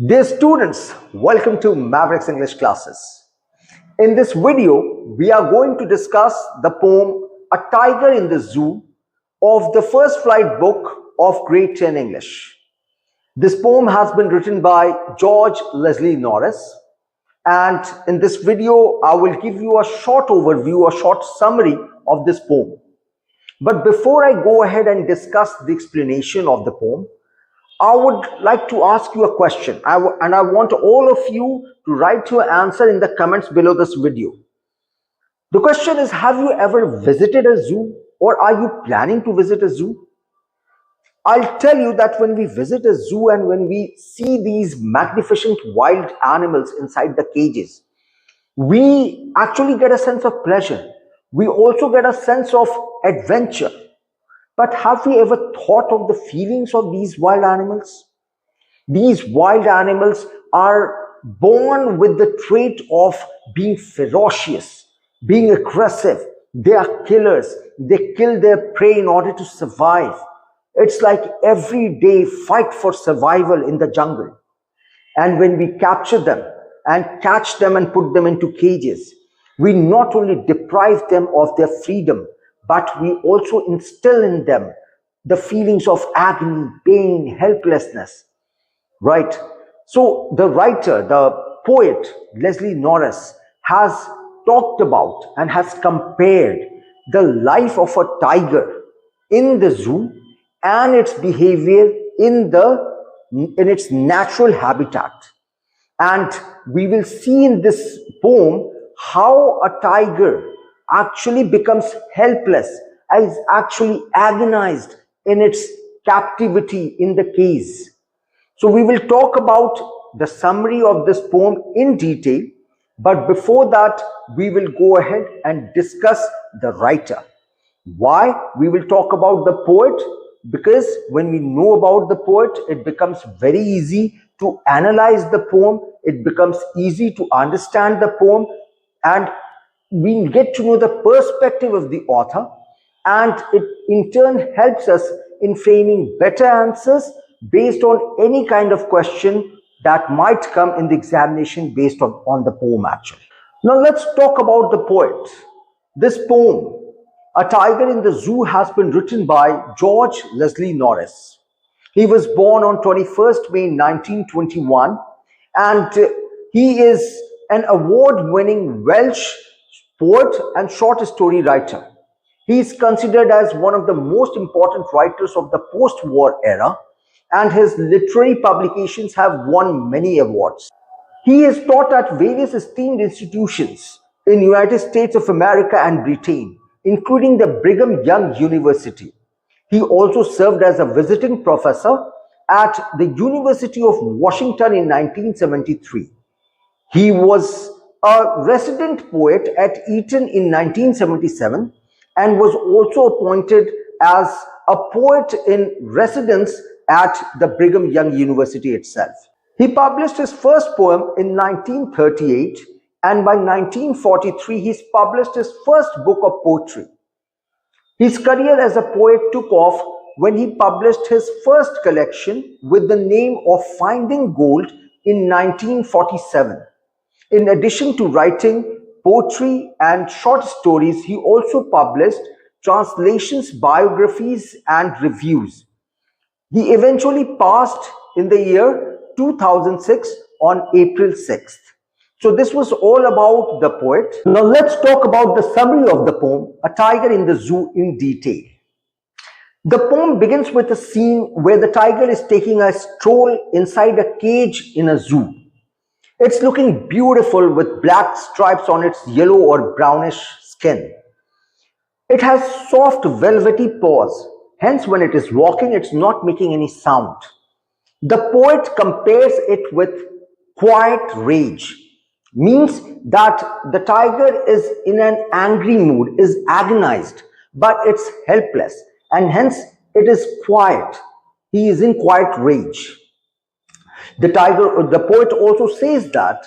Dear students, welcome to Mavericks English classes. In this video, we are going to discuss the poem A Tiger in the Zoo of the First Flight book of Grade 10 English. This poem has been written by George Leslie Norris, and in this video, I will give you a short overview, a short summary of this poem. But before I go ahead and discuss the explanation of the poem, I would like to ask you a question, and I want all of you to write your answer in the comments below this video. The question is, have you ever visited a zoo, or are you planning to visit a zoo? I'll tell you that when we visit a zoo and when we see these magnificent wild animals inside the cages, we actually get a sense of pleasure. We also get a sense of adventure. But have we ever thought of the feelings of these wild animals? These wild animals are born with the trait of being ferocious, being aggressive. They are killers. They kill their prey in order to survive. It's like everyday fight for survival in the jungle. And when we capture them and catch them and put them into cages, we not only deprive them of their freedom, but we also instill in them the feelings of agony, pain, helplessness, right? So the writer, the poet, Leslie Norris, has talked about and has compared the life of a tiger in the zoo and its behavior in its natural habitat. And we will see in this poem how a tiger actually becomes helpless, is actually agonized in its captivity in the cage. So we will talk about the summary of this poem in detail, but before that, we will go ahead and discuss the writer. Why? We will talk about the poet, because when we know about the poet, it becomes very easy to analyze the poem, it becomes easy to understand the poem, and we get to know the perspective of the author, and it in turn helps us in framing better answers based on any kind of question that might come in the examination based on the poem actually. Now let's talk about the poet. This poem, A Tiger in the Zoo, has been written by George Leslie Norris. He was born on 21st May 1921, and he is an award-winning Welsh poet and short story writer. He is considered as one of the most important writers of the post-war era, and his literary publications have won many awards. He is taught at various esteemed institutions in United States of America and Britain, including the Brigham Young University. He also served as a visiting professor at the University of Washington in 1973. He was a resident poet at Eton in 1977 and was also appointed as a poet in residence at the Brigham Young University itself. He published his first poem in 1938, and by 1943 he published his first book of poetry. His career as a poet took off when he published his first collection with the name of Finding Gold in 1947. In addition to writing poetry and short stories, he also published translations, biographies, and reviews. He eventually passed in the year 2006 on April 6th. So this was all about the poet. Now let's talk about the summary of the poem, A Tiger in the Zoo, in detail. The poem begins with a scene where the tiger is taking a stroll inside a cage in a zoo. It's looking beautiful with black stripes on its yellow or brownish skin. It has soft velvety paws, hence when it is walking, it's not making any sound. The poet compares it with quiet rage, means that the tiger is in an angry mood, is agonized, but it's helpless, and hence it is quiet. He is in quiet rage. The poet also says that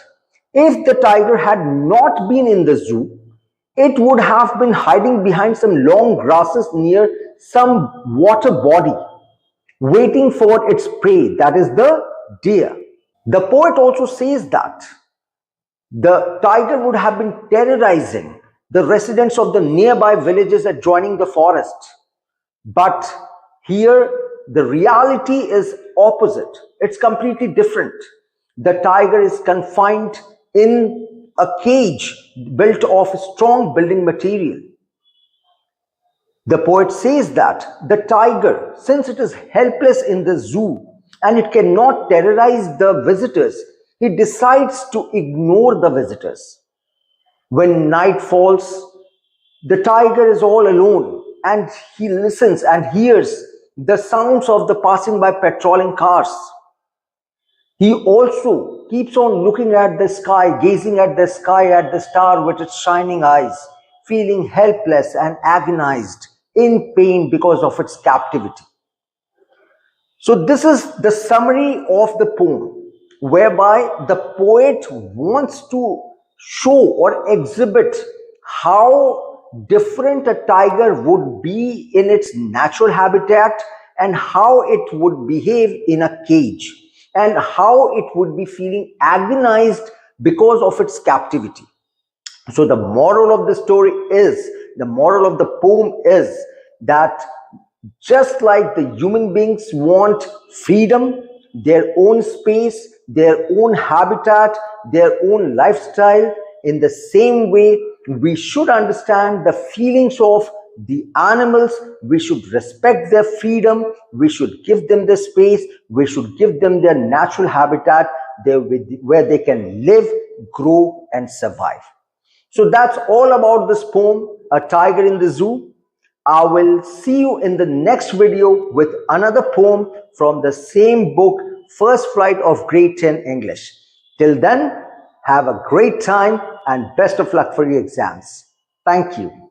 if the tiger had not been in the zoo, it would have been hiding behind some long grasses near some water body, waiting for its prey, that is the deer. The poet also says that the tiger would have been terrorizing the residents of the nearby villages adjoining the forest. But here, the reality is opposite. It's completely different. The tiger is confined in a cage built of strong building material. The poet says that the tiger, since it is helpless in the zoo and it cannot terrorize the visitors, he decides to ignore the visitors. When night falls, the tiger is all alone and he listens and hears the sounds of the passing by patrolling cars. He also keeps on looking at the sky, gazing at the sky, at the star with its shining eyes, feeling helpless and agonized, in pain because of its captivity. So this is the summary of the poem, whereby the poet wants to show or exhibit how different a tiger would be in its natural habitat and how it would behave in a cage and how it would be feeling agonized because of its captivity. So the moral of the story is, the moral of the poem is that just like the human beings want freedom, their own space, their own habitat, their own lifestyle, in the same way, we should understand the feelings of the animals. We should respect their freedom. We should give them the space. We should give them their natural habitat where they can live, grow, and survive. So that's all about this poem, A Tiger in the Zoo. I will see you in the next video with another poem from the same book, First Flight of Grade 10 English. Till then, have a great time and best of luck for your exams. Thank you.